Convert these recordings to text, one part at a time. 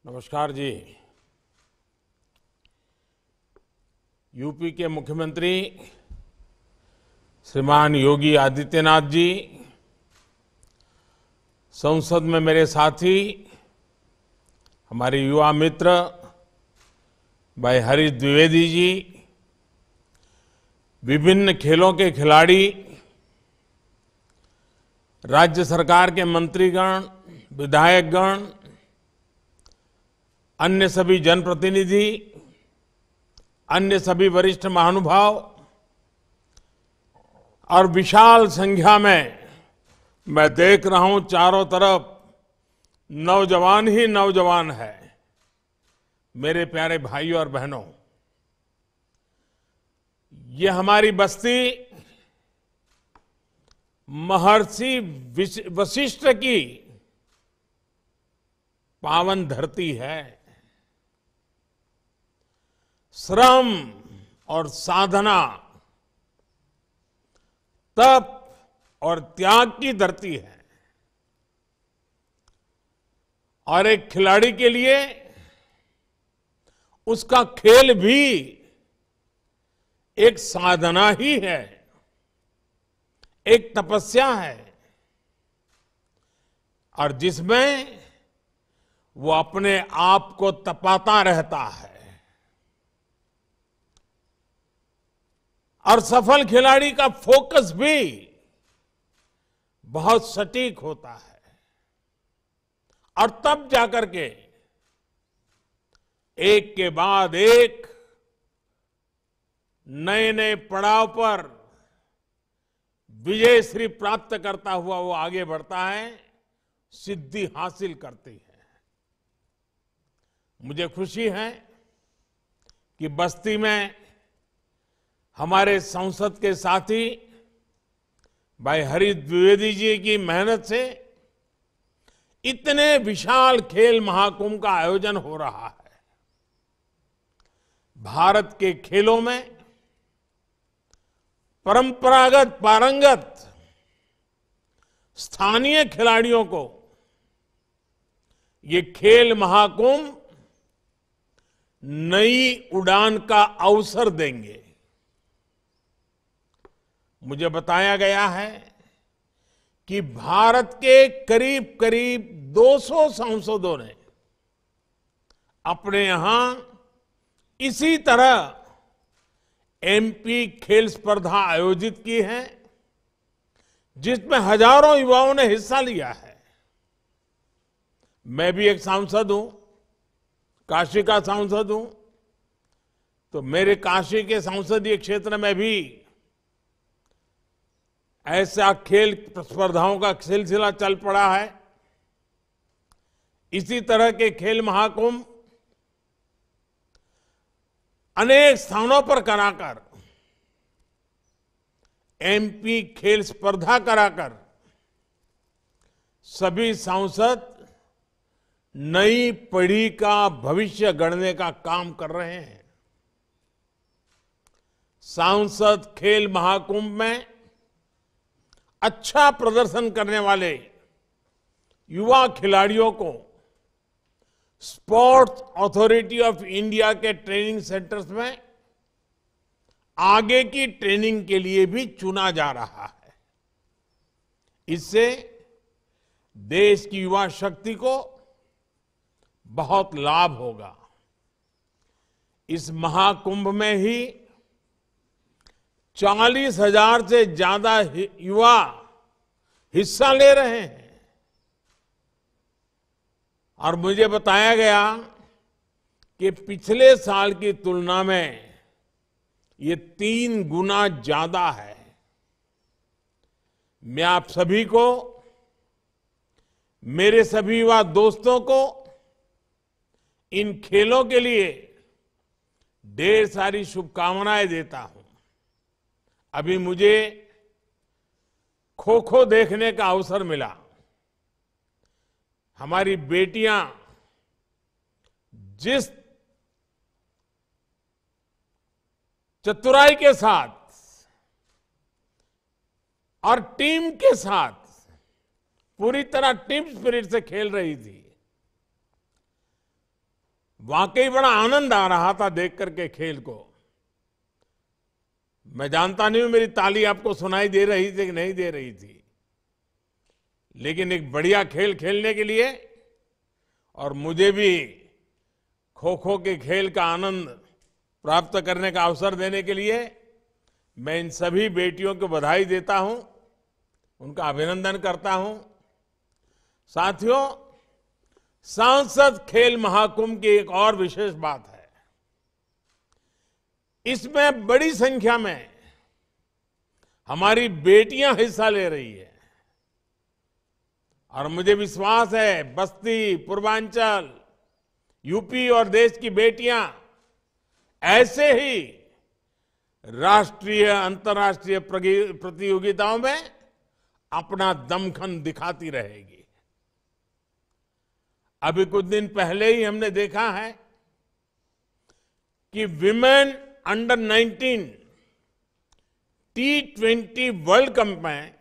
नमस्कार जी। यूपी के मुख्यमंत्री श्रीमान योगी आदित्यनाथ जी, संसद में मेरे साथी, हमारे युवा मित्र भाई हरीश द्विवेदी जी, विभिन्न खेलों के खिलाड़ी, राज्य सरकार के मंत्रीगण, विधायकगण, अन्य सभी जनप्रतिनिधि, अन्य सभी वरिष्ठ महानुभाव और विशाल संख्या में मैं देख रहा हूं चारों तरफ नौजवान ही नौजवान है। मेरे प्यारे भाइयों और बहनों, ये हमारी बस्ती महर्षि वशिष्ठ की पावन धरती है। श्रम और साधना, तप और त्याग की धरती है। और एक खिलाड़ी के लिए उसका खेल भी एक साधना ही है, एक तपस्या है, और जिसमें वो अपने आप को तपाता रहता है। और सफल खिलाड़ी का फोकस भी बहुत सटीक होता है, और तब जाकर के एक के बाद एक नए नए पड़ाव पर विजयश्री प्राप्त करता हुआ वो आगे बढ़ता है, सिद्धि हासिल करती है। मुझे खुशी है कि बस्ती में हमारे संसद के साथी भाई हरीश द्विवेदी जी की मेहनत से इतने विशाल खेल महाकुंभ का आयोजन हो रहा है। भारत के खेलों में परंपरागत पारंगत स्थानीय खिलाड़ियों को ये खेल महाकुंभ नई उड़ान का अवसर देंगे। मुझे बताया गया है कि भारत के करीब करीब 200 सांसदों ने अपने यहां इसी तरह एमपी खेल स्पर्धा आयोजित की है, जिसमें हजारों युवाओं ने हिस्सा लिया है। मैं भी एक सांसद हूं, काशी का सांसद हूं, तो मेरे काशी के संसदीय क्षेत्र में भी ऐसा खेल स्पर्धाओं का सिलसिला चल पड़ा है। इसी तरह के खेल महाकुंभ अनेक स्थानों पर कराकर, एमपी खेल स्पर्धा कराकर सभी सांसद नई पीढ़ी का भविष्य गढ़ने का काम कर रहे हैं। सांसद खेल महाकुंभ में अच्छा प्रदर्शन करने वाले युवा खिलाड़ियों को स्पोर्ट्स अथॉरिटी ऑफ इंडिया के ट्रेनिंग सेंटर्स में आगे की ट्रेनिंग के लिए भी चुना जा रहा है। इससे देश की युवा शक्ति को बहुत लाभ होगा। इस महाकुंभ में ही 40,000 से ज्यादा युवा हिस्सा ले रहे हैं, और मुझे बताया गया कि पिछले साल की तुलना में ये 3 गुना ज्यादा है। मैं आप सभी को, मेरे सभी युवा दोस्तों को इन खेलों के लिए ढेर सारी शुभकामनाएं देता हूं। अभी मुझे खो खो देखने का अवसर मिला। हमारी बेटियां जिस चतुराई के साथ और टीम के साथ, पूरी तरह टीम स्पिरिट से खेल रही थी, वाकई बड़ा आनंद आ रहा था देख करके खेल को। मैं जानता नहीं हूं मेरी ताली आपको सुनाई दे रही थी कि नहीं दे रही थी, लेकिन एक बढ़िया खेल खेलने के लिए और मुझे भी खो खो के खेल का आनंद प्राप्त करने का अवसर देने के लिए मैं इन सभी बेटियों को बधाई देता हूं, उनका अभिनंदन करता हूं। साथियों, सांसद खेल महाकुंभ की एक और विशेष बात है, इसमें बड़ी संख्या में हमारी बेटियां हिस्सा ले रही है और मुझे विश्वास है बस्ती, पूर्वांचल, यूपी और देश की बेटियां ऐसे ही राष्ट्रीय, अंतर्राष्ट्रीय प्रतियोगिताओं में अपना दमखम दिखाती रहेगी। अभी कुछ दिन पहले ही हमने देखा है कि women under 19 T20 world cup में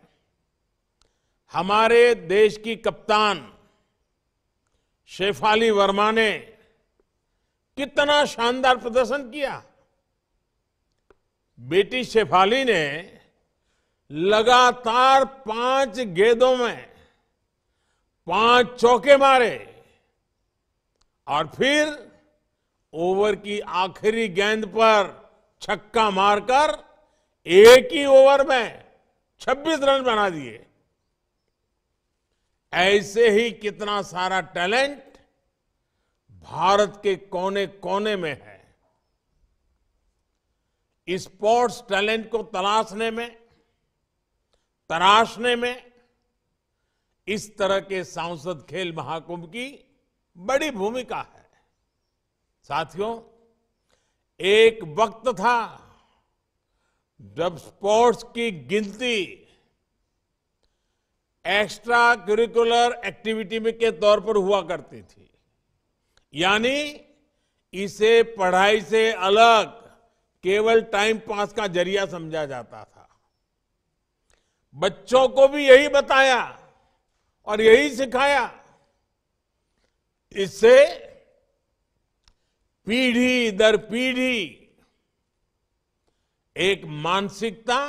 हमारे देश की कप्तान शेफाली वर्मा ने कितना शानदार प्रदर्शन किया। बेटी शेफाली ने लगातार 5 गेंदों में 5 चौके मारे और फिर ओवर की आखिरी गेंद पर छक्का मारकर एक ही ओवर में 26 रन बना दिए। ऐसे ही कितना सारा टैलेंट भारत के कोने कोने में है। स्पोर्ट्स टैलेंट को तराशने में इस तरह के सांसद खेल महाकुंभ की बड़ी भूमिका है। साथियों, एक वक्त था जब स्पोर्ट्स की गिनती एक्स्ट्रा करिकुलर एक्टिविटी में के तौर पर हुआ करती थी, यानी इसे पढ़ाई से अलग केवल टाइम पास का जरिया समझा जाता था। बच्चों को भी यही बताया और यही सिखाया। इससे पीढ़ी दर पीढ़ी एक मानसिकता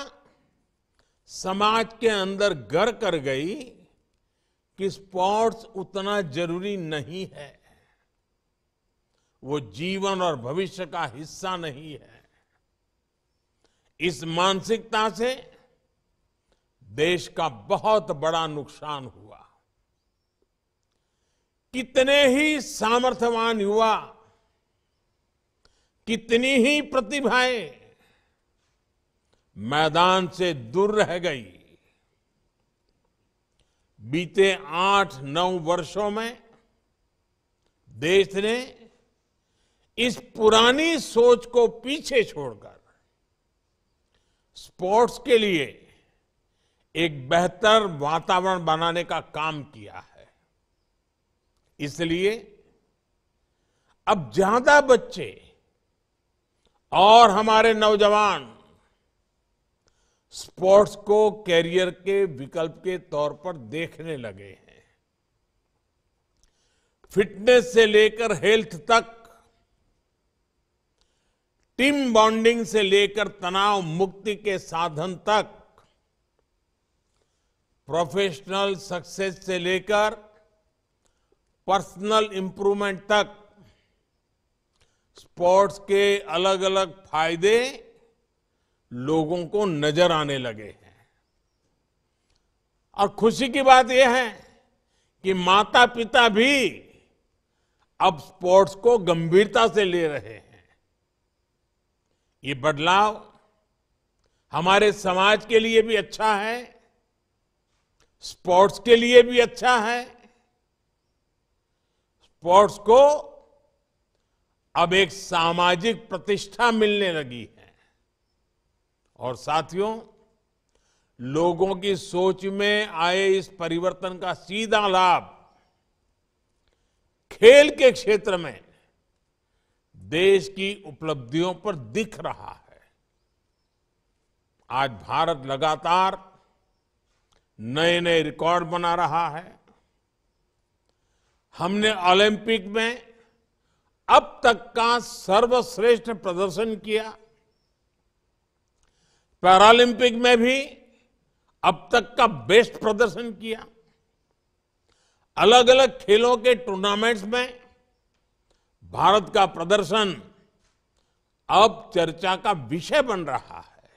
समाज के अंदर घर कर गई कि स्पोर्ट्स उतना जरूरी नहीं है, वो जीवन और भविष्य का हिस्सा नहीं है। इस मानसिकता से देश का बहुत बड़ा नुकसान हुआ। कितने ही सामर्थ्यवान युवा, कितनी ही प्रतिभाएं मैदान से दूर रह गई। बीते 8-9 वर्षों में देश ने इस पुरानी सोच को पीछे छोड़कर स्पोर्ट्स के लिए एक बेहतर वातावरण बनाने का काम किया है। इसलिए अब ज्यादा बच्चे और हमारे नौजवान स्पोर्ट्स को कैरियर के विकल्प के तौर पर देखने लगे हैं। फिटनेस से लेकर हेल्थ तक, टीम बॉन्डिंग से लेकर तनाव मुक्ति के साधन तक, प्रोफेशनल सक्सेस से लेकर पर्सनल इंप्रूवमेंट तक स्पोर्ट्स के अलग अलग फायदे लोगों को नजर आने लगे हैं। और खुशी की बात यह है कि माता पिता भी अब स्पोर्ट्स को गंभीरता से ले रहे हैं। ये बदलाव हमारे समाज के लिए भी अच्छा है, स्पोर्ट्स के लिए भी अच्छा है। स्पोर्ट्स को अब एक सामाजिक प्रतिष्ठा मिलने लगी है और साथियों, लोगों की सोच में आए इस परिवर्तन का सीधा लाभ खेल के क्षेत्र में देश की उपलब्धियों पर दिख रहा है। आज भारत लगातार नए नए रिकॉर्ड बना रहा है। हमने ओलंपिक में अब तक का सर्वश्रेष्ठ प्रदर्शन किया। पैरालंपिक में भी अब तक का बेस्ट प्रदर्शन किया। अलग अलग खेलों के टूर्नामेंट्स में भारत का प्रदर्शन अब चर्चा का विषय बन रहा है।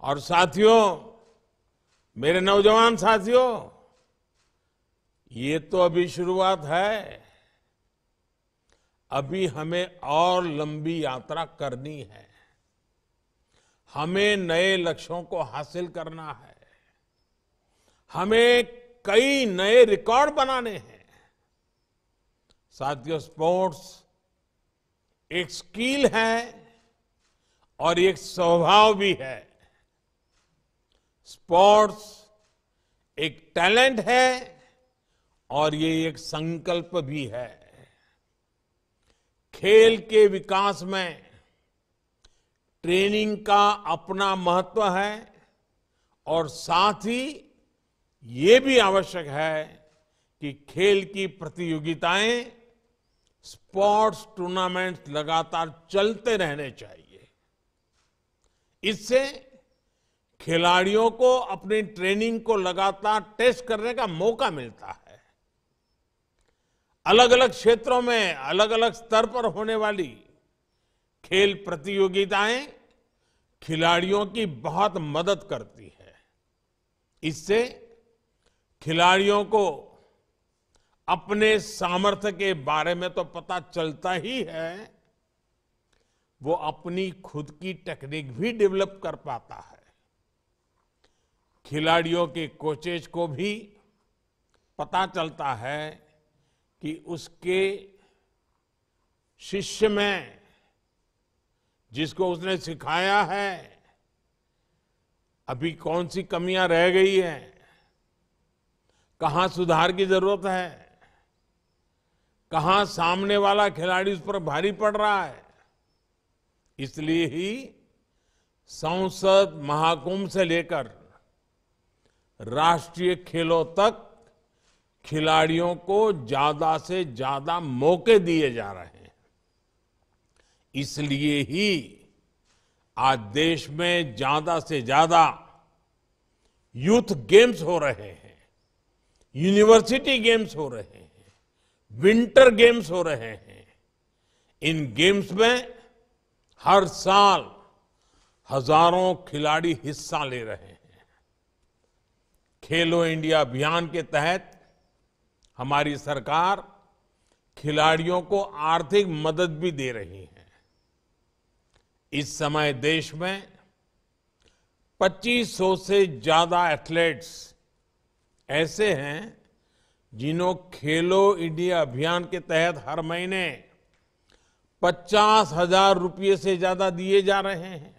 और साथियों, मेरे नौजवान साथियों, ये तो अभी शुरुआत है। अभी हमें और लंबी यात्रा करनी है। हमें नए लक्ष्यों को हासिल करना है। हमें कई नए रिकॉर्ड बनाने हैं। साथियों, स्पोर्ट्स एक स्किल है और एक स्वभाव भी है। स्पोर्ट्स एक टैलेंट है और ये एक संकल्प भी है। खेल के विकास में ट्रेनिंग का अपना महत्व है और साथ ही ये भी आवश्यक है कि खेल की प्रतियोगिताएं, स्पोर्ट्स टूर्नामेंट्स लगातार चलते रहने चाहिए। इससे खिलाड़ियों को अपनी ट्रेनिंग को लगातार टेस्ट करने का मौका मिलता है। अलग अलग क्षेत्रों में अलग अलग स्तर पर होने वाली खेल प्रतियोगिताएं खिलाड़ियों की बहुत मदद करती है। इससे खिलाड़ियों को अपने सामर्थ्य के बारे में तो पता चलता ही है, वो अपनी खुद की टेक्निक भी डेवलप कर पाता है। खिलाड़ियों के कोचेज को भी पता चलता है कि उसके शिष्य में, जिसको उसने सिखाया है, अभी कौन सी कमियां रह गई हैं, कहां सुधार की जरूरत है, कहां सामने वाला खिलाड़ी उस पर भारी पड़ रहा है। इसलिए ही संसद महाकुंभ से लेकर राष्ट्रीय खेलों तक खिलाड़ियों को ज्यादा से ज्यादा मौके दिए जा रहे हैं। इसलिए ही आज देश में ज्यादा से ज्यादा यूथ गेम्स हो रहे हैं, यूनिवर्सिटी गेम्स हो रहे हैं, विंटर गेम्स हो रहे हैं। इन गेम्स में हर साल हजारों खिलाड़ी हिस्सा ले रहे हैं। खेलो इंडिया अभियान के तहत हमारी सरकार खिलाड़ियों को आर्थिक मदद भी दे रही है। इस समय देश में 2500 से ज्यादा एथलीट्स ऐसे हैं जिन्हों खेलो इंडिया अभियान के तहत हर महीने 50,000 रुपये से ज्यादा दिए जा रहे हैं।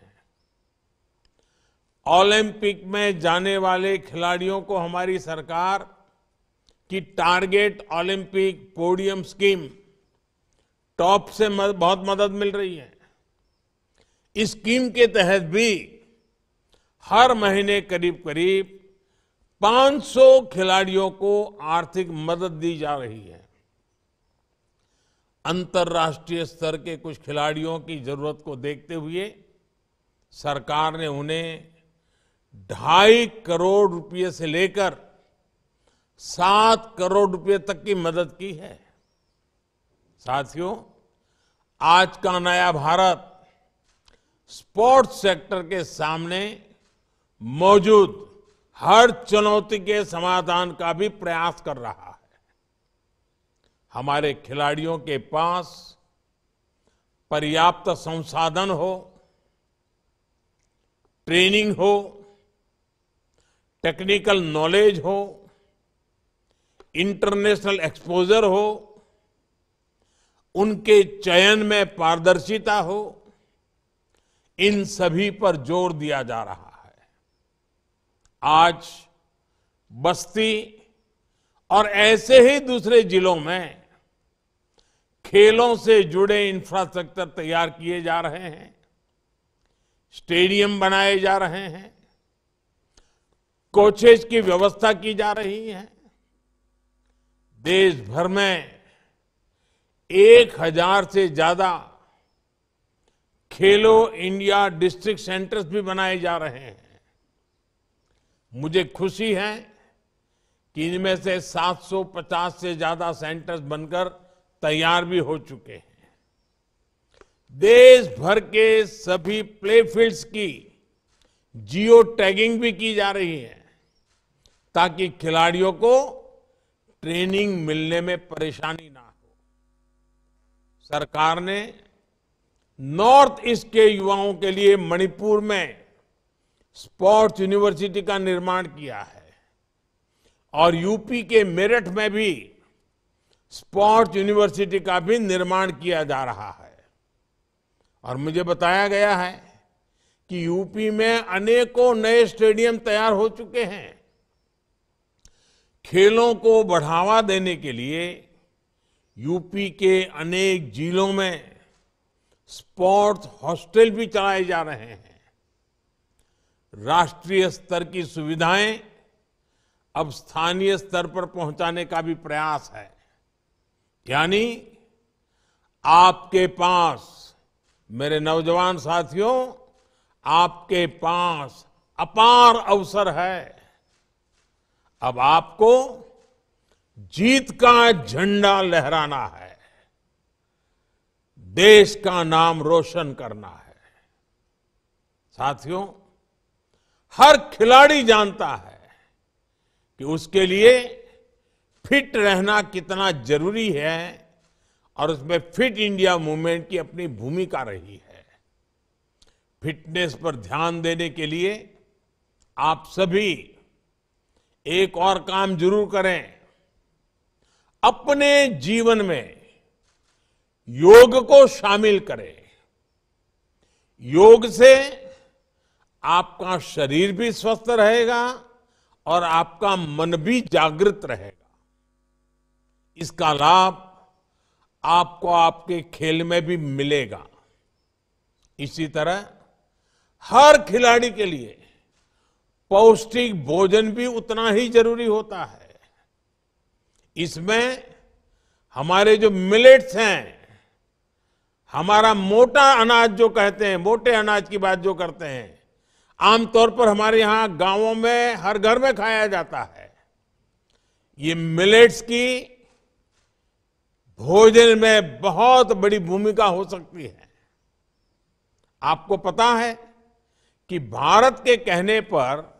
ओलंपिक में जाने वाले खिलाड़ियों को हमारी सरकार की target Olympic podium scheme top से बहुत मदद मिल रही है। इस स्कीम के तहत भी हर महीने करीब करीब 500 खिलाड़ियों को आर्थिक मदद दी जा रही है। अंतर्राष्ट्रीय स्तर के कुछ खिलाड़ियों की जरूरत को देखते हुए सरकार ने उन्हें 2.5 करोड़ रुपए से लेकर 7 करोड़ रुपए तक की मदद की है। साथियों, आज का नया भारत स्पोर्ट्स सेक्टर के सामने मौजूद हर चुनौती के समाधान का भी प्रयास कर रहा है। हमारे खिलाड़ियों के पास पर्याप्त संसाधन हो, ट्रेनिंग हो, टेक्निकल नॉलेज हो, इंटरनेशनल एक्सपोजर हो, उनके चयन में पारदर्शिता हो, इन सभी पर जोर दिया जा रहा है। आज बस्ती और ऐसे ही दूसरे जिलों में खेलों से जुड़े इंफ्रास्ट्रक्चर तैयार किए जा रहे हैं, स्टेडियम बनाए जा रहे हैं, कोचेज की व्यवस्था की जा रही है। देश भर में 1000 से ज्यादा खेलो इंडिया डिस्ट्रिक्ट सेंटर्स भी बनाए जा रहे हैं। मुझे खुशी है कि इनमें से 750 से ज्यादा सेंटर्स बनकर तैयार भी हो चुके हैं। देश भर के सभी प्ले फील्ड्स की जियो टैगिंग भी की जा रही है ताकि खिलाड़ियों को ट्रेनिंग मिलने में परेशानी ना हो। सरकार ने नॉर्थ ईस्ट के युवाओं के लिए मणिपुर में स्पोर्ट्स यूनिवर्सिटी का निर्माण किया है और यूपी के मेरठ में भी स्पोर्ट्स यूनिवर्सिटी का भी निर्माण किया जा रहा है। और मुझे बताया गया है कि यूपी में अनेकों नए स्टेडियम तैयार हो चुके हैं। खेलों को बढ़ावा देने के लिए यूपी के अनेक जिलों में स्पोर्ट्स हॉस्टल भी चलाए जा रहे हैं। राष्ट्रीय स्तर की सुविधाएं अब स्थानीय स्तर पर पहुंचाने का भी प्रयास है। यानी आपके पास, मेरे नौजवान साथियों, आपके पास अपार अवसर है। अब आपको जीत का झंडा लहराना है, देश का नाम रोशन करना है। साथियों, हर खिलाड़ी जानता है कि उसके लिए फिट रहना कितना जरूरी है और उसमें फिट इंडिया मूवमेंट की अपनी भूमिका रही है। फिटनेस पर ध्यान देने के लिए आप सभी एक और काम जरूर करें। अपने जीवन में योग को शामिल करें। योग से आपका शरीर भी स्वस्थ रहेगा और आपका मन भी जागृत रहेगा। इसका लाभ आपको आपके खेल में भी मिलेगा। इसी तरह हर खिलाड़ी के लिए पौष्टिक भोजन भी उतना ही जरूरी होता है। इसमें हमारे जो मिलेट्स हैं, हमारा मोटा अनाज जो कहते हैं, मोटे अनाज की बात जो करते हैं, आमतौर पर हमारे यहां गांवों में हर घर में खाया जाता है। ये मिलेट्स की भोजन में बहुत बड़ी भूमिका हो सकती है। आपको पता है कि भारत के कहने पर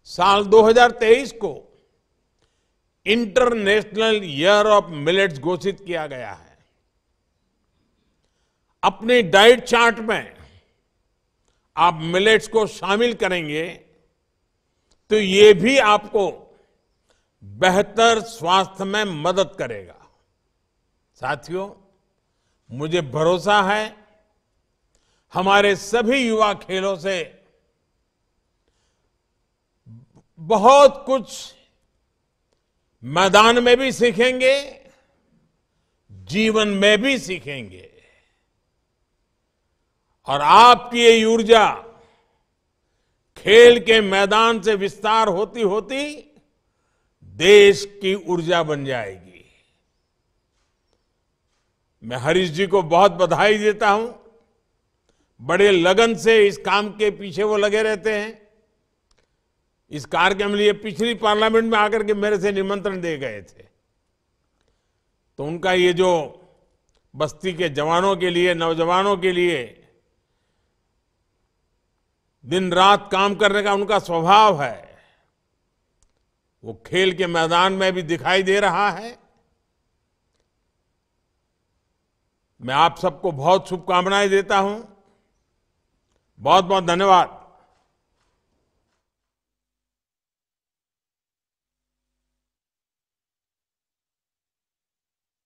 साल 2023 को इंटरनेशनल ईयर ऑफ मिलेट्स घोषित किया गया है। अपने डाइट चार्ट में आप मिलेट्स को शामिल करेंगे तो ये भी आपको बेहतर स्वास्थ्य में मदद करेगा। साथियों, मुझे भरोसा है हमारे सभी युवा खेलों से बहुत कुछ मैदान में भी सीखेंगे, जीवन में भी सीखेंगे। और आपकी ये ऊर्जा खेल के मैदान से विस्तार होती होती देश की ऊर्जा बन जाएगी। मैं हरीश जी को बहुत बधाई देता हूं। बड़े लगन से इस काम के पीछे वो लगे रहते हैं। इस कार्यक्रम के लिए पिछली पार्लियामेंट में आकर के मेरे से निमंत्रण दे गए थे, तो उनका ये जो बस्ती के जवानों के लिए, नौजवानों के लिए दिन रात काम करने का उनका स्वभाव है, वो खेल के मैदान में भी दिखाई दे रहा है। मैं आप सबको बहुत शुभकामनाएं देता हूं। बहुत बहुत धन्यवाद।